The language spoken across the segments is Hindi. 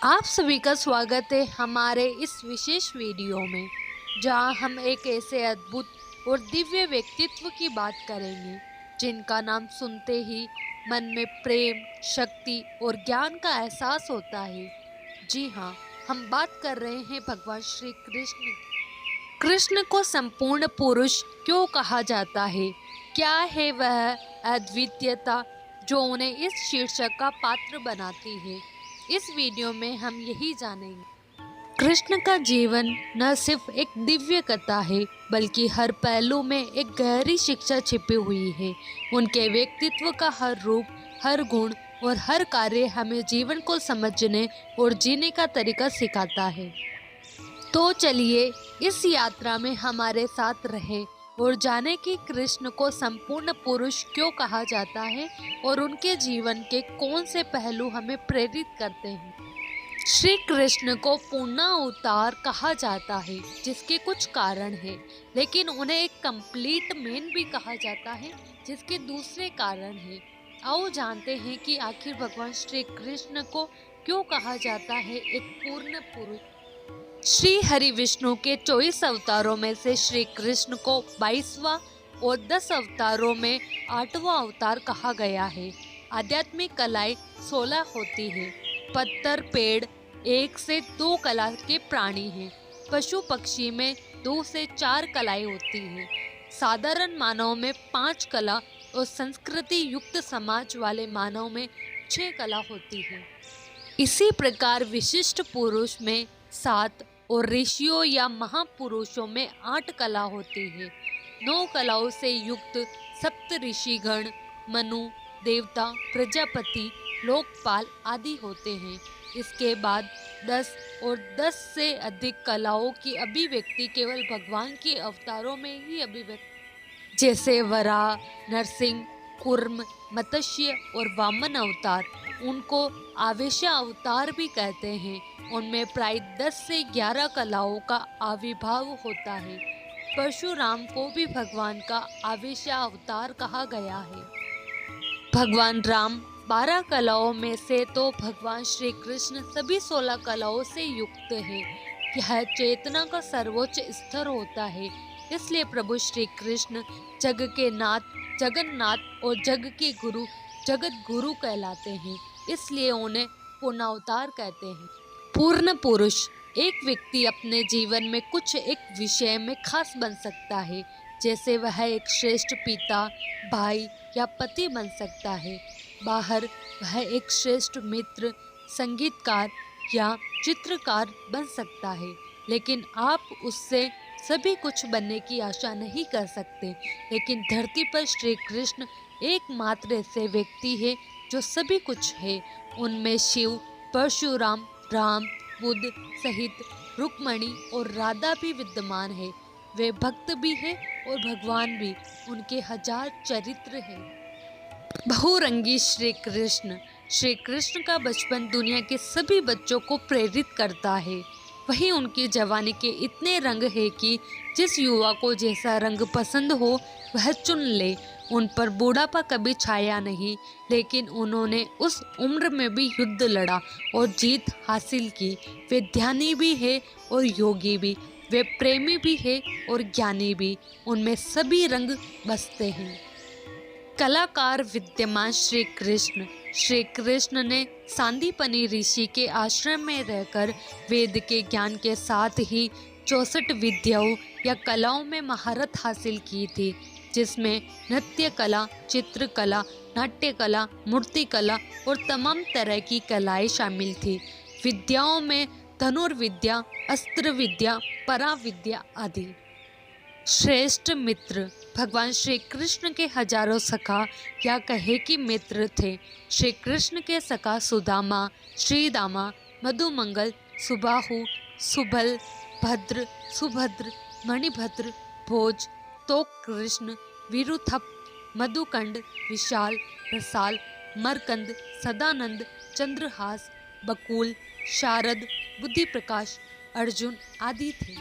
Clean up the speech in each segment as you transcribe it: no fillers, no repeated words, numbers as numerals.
आप सभी का स्वागत है हमारे इस विशेष वीडियो में, जहां हम एक ऐसे अद्भुत और दिव्य व्यक्तित्व की बात करेंगे जिनका नाम सुनते ही मन में प्रेम, शक्ति और ज्ञान का एहसास होता है। जी हाँ, हम बात कर रहे हैं भगवान श्री कृष्ण की। कृष्ण को संपूर्ण पुरुष क्यों कहा जाता है? क्या है वह अद्वितीयता जो उन्हें इस शीर्षक का पात्र बनाती है? इस वीडियो में हम यही जानेंगे। कृष्ण का जीवन न सिर्फ एक दिव्य कथा है, बल्कि हर पहलू में एक गहरी शिक्षा छिपी हुई है। उनके व्यक्तित्व का हर रूप, हर गुण और हर कार्य हमें जीवन को समझने और जीने का तरीका सिखाता है। तो चलिए इस यात्रा में हमारे साथ रहें और जाने कि कृष्ण को संपूर्ण पुरुष क्यों कहा जाता है और उनके जीवन के कौन से पहलू हमें प्रेरित करते हैं। श्री कृष्ण को पूर्ण अवतार कहा जाता है, जिसके कुछ कारण हैं, लेकिन उन्हें एक कंप्लीट मैन भी कहा जाता है, जिसके दूसरे कारण हैं। आओ जानते हैं कि आखिर भगवान श्री कृष्ण को क्यों कहा जाता है एक पूर्ण पुरुष। श्री हरि विष्णु के 24 अवतारों में से श्री कृष्ण को 22वां और 10 अवतारों में 8वां अवतार कहा गया है। आध्यात्मिक कलाएं 16 होती है। पत्थर, पेड़ 1 से 2 कला के प्राणी हैं। पशु पक्षी में 2 से 4 कलाएं होती हैं। साधारण मानव में 5 कला और संस्कृति युक्त समाज वाले मानव में 6 कला होती है। इसी प्रकार विशिष्ट पुरुष में 7 और ऋषियों या महापुरुषों में 8 कला होती है। 9 कलाओं से युक्त सप्त ऋषिगण मनु, देवता, प्रजापति, लोकपाल आदि होते हैं। इसके बाद 10 और 10 से अधिक कलाओं की अभिव्यक्ति केवल भगवान के अवतारों में ही अभिव्यक्ति, जैसे वराह, नरसिंह, कूर्म, मत्स्य और वामन अवतार। उनको आवेश अवतार भी कहते हैं। उनमें प्राय 10 से 11 कलाओं का आविर्भाव होता है। परशुराम को भी भगवान का आवेश अवतार कहा गया है। भगवान राम 12 कलाओं में से तो भगवान श्री कृष्ण सभी 16 कलाओं से युक्त है। यह चेतना का सर्वोच्च स्तर होता है। इसलिए प्रभु श्री कृष्ण जग के नाथ, जगन्नाथ और जग के गुरु, जगत गुरु कहलाते हैं। इसलिए उन्हें पूर्णावतार कहते हैं। पूर्ण पुरुष एक व्यक्ति अपने जीवन में कुछ एक विषय में खास बन सकता है, जैसे वह एक श्रेष्ठ पिता, भाई या पति बन सकता है। बाहर वह एक श्रेष्ठ मित्र, संगीतकार या चित्रकार बन सकता है, लेकिन आप उससे सभी कुछ बनने की आशा नहीं कर सकते। लेकिन धरती पर श्री कृष्ण एकमात्र ऐसे व्यक्ति है जो सभी कुछ है। उनमें शिव, परशुराम, राम, बुद्ध सहित रुक्मणी और राधा भी विद्यमान है। वे भक्त भी है और भगवान भी। उनके 1000 चरित्र है। बहुरंगी श्री कृष्ण का बचपन दुनिया के सभी बच्चों को प्रेरित करता है। वहीं उनकी जवानी के इतने रंग है कि जिस युवा को जैसा रंग पसंद हो वह चुन ले। उन पर बूढ़ापा कभी छाया नहीं, लेकिन उन्होंने उस उम्र में भी युद्ध लड़ा और जीत हासिल की। वे ध्यानी भी है और योगी भी। वे प्रेमी भी है और ज्ञानी भी। उनमें सभी रंग बसते हैं। कलाकार विद्यमान श्री कृष्ण ने सांदीपनी ऋषि के आश्रम में रहकर वेद के ज्ञान के साथ ही 64 विद्याओं या कलाओं में महारत हासिल की थी, जिसमें नृत्य कला, चित्रकला, नाट्य कला, मूर्ति कला और तमाम तरह की कलाएं शामिल थी। विद्याओं में धनुर्विद्या, अस्त्र विद्या, पराविद्या आदि। श्रेष्ठ मित्र भगवान श्री कृष्ण के हजारों सखा या कहे कि मित्र थे। श्री कृष्ण के सखा सुदामा, श्रीदामा, मधुमंगल, सुबाहु, सुबल, भद्र, सुभद्र, मणिभद्र, भोज, तोक कृष्ण, विरुथप, मधुकंड, विशाल, रसाल, मरकंद, सदानंद, चंद्रहास, बकुल, शारद, बुद्धि प्रकाश, अर्जुन आदि थे।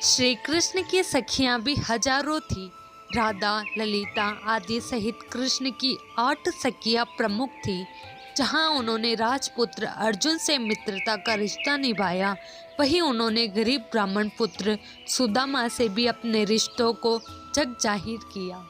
श्री कृष्ण की सखियां भी हजारों थी। राधा, ललिता आदि सहित कृष्ण की 8 सखियां प्रमुख थी। जहां उन्होंने राजपुत्र अर्जुन से मित्रता का रिश्ता निभाया, वहीं उन्होंने गरीब ब्राह्मण पुत्र सुदामा से भी अपने रिश्तों को जग जाहिर किया।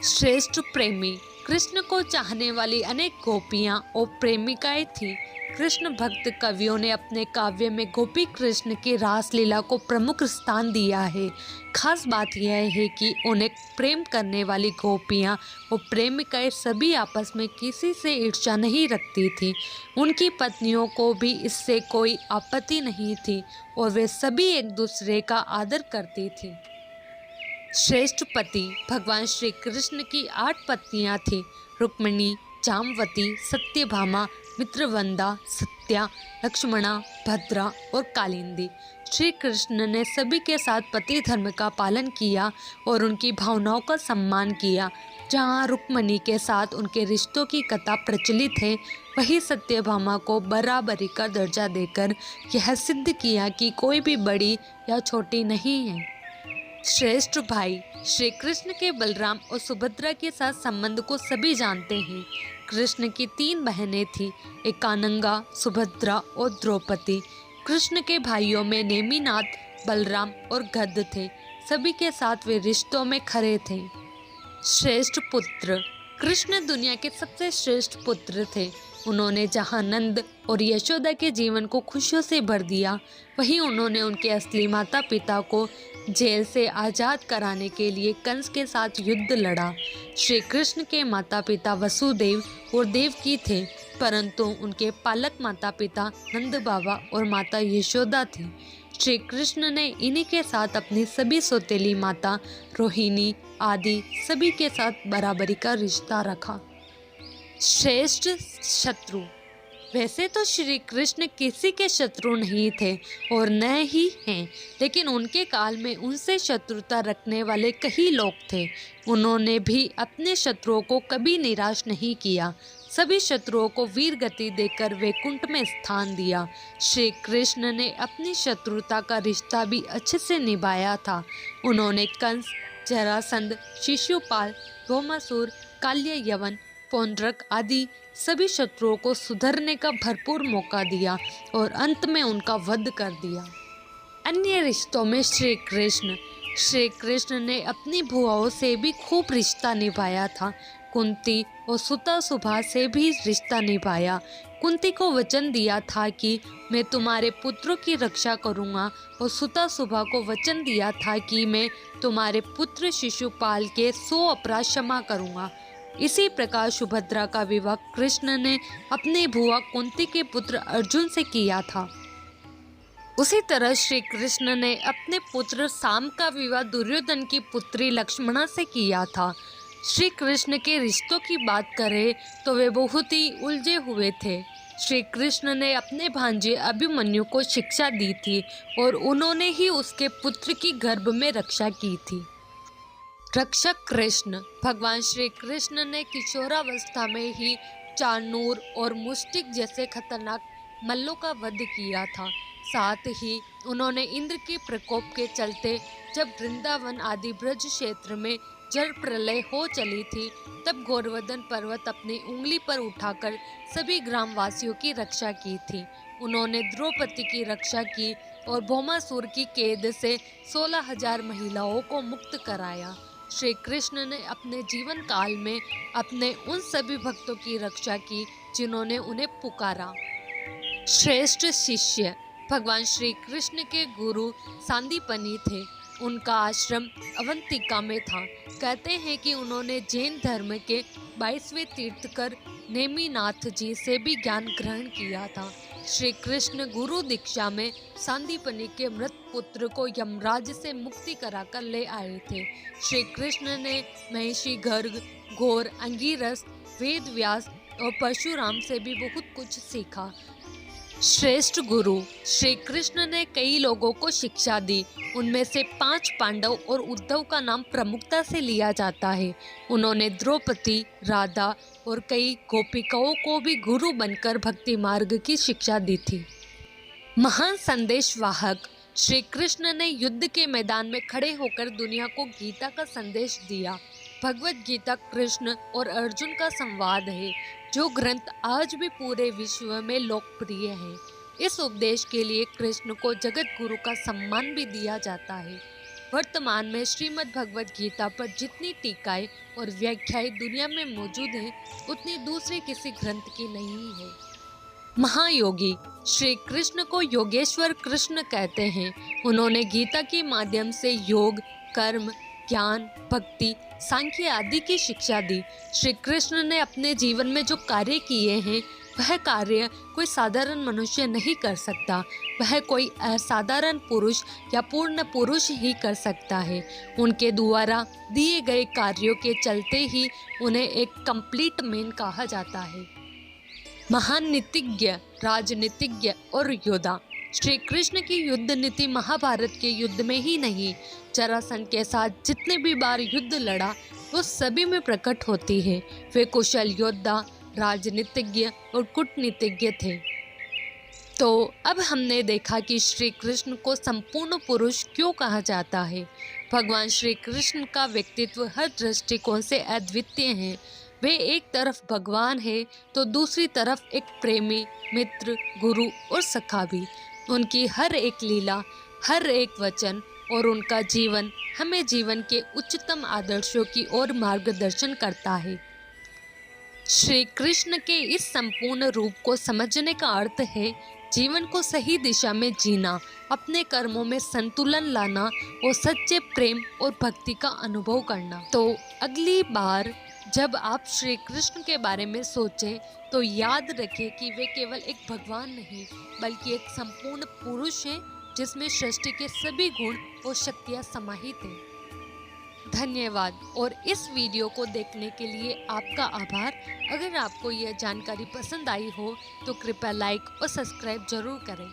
श्रेष्ठ प्रेमी। कृष्ण को चाहने वाली अनेक गोपियां और प्रेमिकाएं थीं। कृष्ण भक्त कवियों ने अपने काव्य में गोपी कृष्ण की रासलीला को प्रमुख स्थान दिया है। खास बात यह है कि उन्हें प्रेम करने वाली गोपियां और प्रेमिकाएं सभी आपस में किसी से ईर्ष्या नहीं रखती थीं। उनकी पत्नियों को भी इससे कोई आपत्ति नहीं थी और वे सभी एक दूसरे का आदर करती थीं। श्रेष्ठ पति। भगवान श्री कृष्ण की 8 पत्नियां थीं। रुक्मिणी, जामवती, सत्यभामा, मित्रवंदा, सत्या, लक्ष्मणा, भद्रा और कालिंदी। श्री कृष्ण ने सभी के साथ पति धर्म का पालन किया और उनकी भावनाओं का सम्मान किया। जहाँ रुक्मिणी के साथ उनके रिश्तों की कथा प्रचलित है, वहीं सत्यभामा को बराबरी का दर्जा देकर यह सिद्ध किया कि कोई भी बड़ी या छोटी नहीं है। श्रेष्ठ भाई। श्री कृष्ण के बलराम और सुभद्रा के साथ संबंध को सभी जानते हैं। कृष्ण की 3 बहनें थीं, एकानंगा, सुभद्रा और द्रौपदी। कृष्ण के भाइयों में नेमिनाथ, बलराम और गद थे। सभी के साथ वे रिश्तों में खरे थे। श्रेष्ठ पुत्र। कृष्ण दुनिया के सबसे श्रेष्ठ पुत्र थे। उन्होंने जहाँ नंद और यशोदा के जीवन को खुशियों से भर दिया, वहीं उन्होंने उनके असली माता पिता को जेल से आज़ाद कराने के लिए कंस के साथ युद्ध लड़ा। श्री कृष्ण के माता पिता वसुदेव और देवकी थे, परंतु उनके पालक माता पिता नंद बाबा और माता यशोदा थी। श्री कृष्ण ने इन्हीं के साथ अपनी सभी सौतेली माता रोहिणी आदि सभी के साथ बराबरी का रिश्ता रखा। श्रेष्ठ शत्रु। वैसे तो श्री कृष्ण किसी के शत्रु नहीं थे और न ही हैं, लेकिन उनके काल में उनसे शत्रुता रखने वाले कई लोग थे। उन्होंने भी अपने शत्रुओं को कभी निराश नहीं किया। सभी शत्रुओं को वीर गति देकर वैकुंठ में स्थान दिया। श्री कृष्ण ने अपनी शत्रुता का रिश्ता भी अच्छे से निभाया था। उन्होंने कंस, जरासंध, शिशुपाल, भौमासुर, काल्य यवन, पौंड्रक आदि सभी शत्रुओं को सुधरने का भरपूर मौका दिया और अंत में उनका वध कर दिया। अन्य रिश्तों में श्री कृष्ण ने अपनी भुआओं से भी खूब रिश्ता निभाया था। कुंती और सुता सुभा से भी रिश्ता निभाया। कुंती को वचन दिया था कि मैं तुम्हारे पुत्रों की रक्षा करूंगा और सुता सुभा को वचन दिया था कि मैं तुम्हारे पुत्र शिशुपाल के 100 अपराध क्षमा करूंगा। इसी प्रकार सुभद्रा का विवाह कृष्ण ने अपनी भुआ कुंती के पुत्र अर्जुन से किया था। उसी तरह श्री कृष्ण ने अपने पुत्र साम का विवाह दुर्योधन की पुत्री लक्ष्मणा से किया था। श्री कृष्ण के रिश्तों की बात करें तो वे बहुत ही उलझे हुए थे। श्री कृष्ण ने अपने भांजे अभिमन्यु को शिक्षा दी थी और उन्होंने ही उसके पुत्र की गर्भ में रक्षा की थी। रक्षक कृष्ण। भगवान श्री कृष्ण ने किशोरावस्था में ही चाणूर और मुष्टिक जैसे खतरनाक मल्लों का वध किया था। साथ ही उन्होंने इंद्र के प्रकोप के चलते जब वृंदावन आदि ब्रज क्षेत्र में जल प्रलय हो चली थी, तब गोवर्धन पर्वत अपनी उंगली पर उठाकर सभी ग्रामवासियों की रक्षा की थी। उन्होंने द्रौपदी की रक्षा की और भौमासुर की कैद से 16,000 महिलाओं को मुक्त कराया। श्री कृष्ण ने अपने जीवन काल में अपने उन सभी भक्तों की रक्षा की जिन्होंने उन्हें पुकारा। श्रेष्ठ शिष्य। भगवान श्री कृष्ण के गुरु सांदीपनी थे। उनका आश्रम अवंतिका में था। कहते हैं कि उन्होंने जैन धर्म के 22वें तीर्थकर नेमिनाथ जी से भी ज्ञान ग्रहण किया था। श्री कृष्ण गुरु दीक्षा में सांदीपनी के मृत पुत्र को यमराज से मुक्ति कराकर ले आए थे। श्री कृष्ण ने महिषी गर्ग, घोर, अंगीरस, वेद व्यास और परशुराम से भी बहुत कुछ सीखा। श्रेष्ठ गुरु। श्री कृष्ण ने कई लोगों को शिक्षा दी। उनमें से 5 पांडव और उद्धव का नाम प्रमुखता से लिया जाता है। उन्होंने द्रौपदी, राधा और कई गोपिकाओं को भी गुरु बनकर भक्ति मार्ग की शिक्षा दी थी। महान संदेश वाहक। श्री कृष्ण ने युद्ध के मैदान में खड़े होकर दुनिया को गीता का संदेश दिया। भगवत गीता कृष्ण और अर्जुन का संवाद है, जो ग्रंथ आज भी पूरे विश्व में लोकप्रिय है। इस उपदेश के लिए कृष्ण को जगत गुरु का सम्मान भी दिया जाता है। वर्तमान में श्रीमद् भगवत गीता पर जितनी टीकाएं और व्याख्याएं दुनिया में मौजूद हैं, उतनी दूसरे किसी ग्रंथ की नहीं है। महायोगी श्री कृष्ण को योगेश्वर कृष्ण कहते हैं। उन्होंने गीता के माध्यम से योग, कर्म, ज्ञान, भक्ति, सांख्य आदि की शिक्षा दी। श्री कृष्ण ने अपने जीवन में जो कार्य किए हैं, वह कार्य कोई साधारण मनुष्य नहीं कर सकता। वह कोई असाधारण पुरुष या पूर्ण पुरुष ही कर सकता है। उनके द्वारा दिए गए कार्यों के चलते ही उन्हें एक कंप्लीट मैन कहा जाता है। महान नीतिज्ञ, राजनीतिज्ञ और योद्धा। श्री कृष्ण की युद्ध नीति महाभारत के युद्ध में ही नहीं, जरासंध के साथ जितने भी बार युद्ध लड़ा, वो सभी में प्रकट होती है। वे कुशल योद्धा, राजनीतिज्ञ और कूटनीतिज्ञ थे। तो अब हमने देखा कि श्री कृष्ण को संपूर्ण पुरुष क्यों कहा जाता है। भगवान श्री कृष्ण का व्यक्तित्व हर दृष्टिकोण से अद्वितीय है। वे एक तरफ भगवान है तो दूसरी तरफ एक प्रेमी, मित्र, गुरु और सखा भी। उनकी हर एक लीला, हर एक वचन और उनका जीवन हमें जीवन के उच्चतम आदर्शों की ओर मार्गदर्शन करता है। श्री कृष्ण के इस संपूर्ण रूप को समझने का अर्थ है जीवन को सही दिशा में जीना, अपने कर्मों में संतुलन लाना और सच्चे प्रेम और भक्ति का अनुभव करना। तो अगली बार जब आप श्री कृष्ण के बारे में सोचें तो याद रखें कि वे केवल एक भगवान नहीं, बल्कि एक संपूर्ण पुरुष हैं, जिसमें सृष्टि के सभी गुण और शक्तियाँ समाहित हैं। धन्यवाद। और इस वीडियो को देखने के लिए आपका आभार। अगर आपको यह जानकारी पसंद आई हो तो कृपया लाइक और सब्सक्राइब जरूर करें।